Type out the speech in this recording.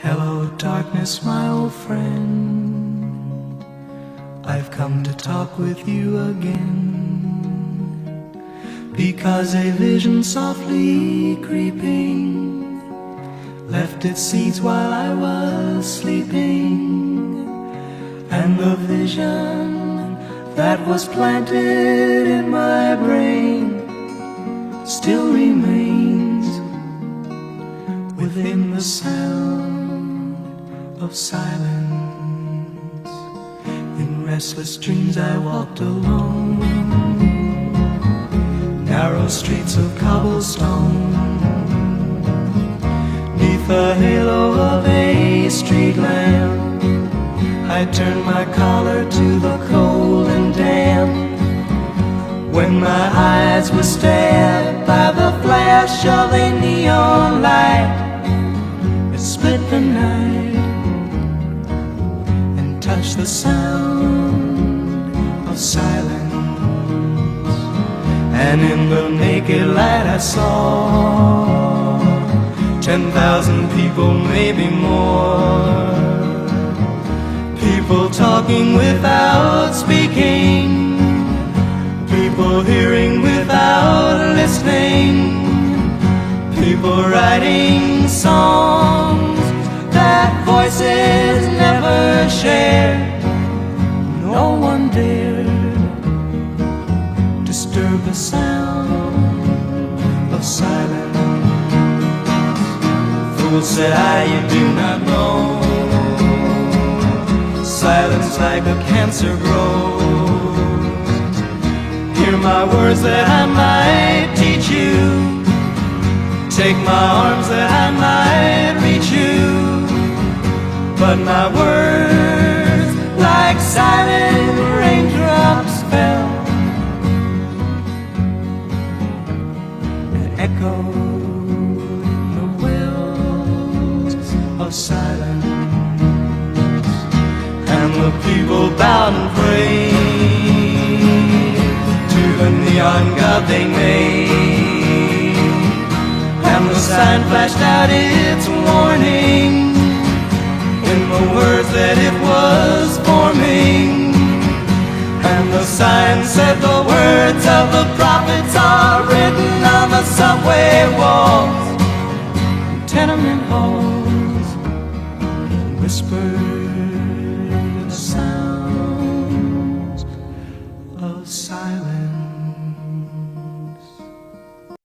Hello, darkness, my old friend. I've come to talk with you again, because a vision softly creeping left its seeds while I was sleeping, and the vision that was planted in my brain still remains within the sound of silence. In restless dreams I walked alone, narrow streets of cobblestone, neath the halo of a street lamp. I turned my collar to the cold and damp, when my eyes were stabbed by the flash of a neon light. It split the night and touched the sound of silence. And in the naked light I saw 10,000 people, maybe more, people talking without speaking, people hearing without listening, people writing songs that voices never shared. No one dared disturb the sound of silence. Fool, said I, you do not know, silence like a cancer grows. Hear my words that I might teach you, take my arms that I might reach you. But my words, like silent raindrops, fell and echoed in the wells of silence. And the people bowed and prayed to the neon god they made, and the sign flashed out its warning in the words that it was forming. And the sign said the words of the prophets are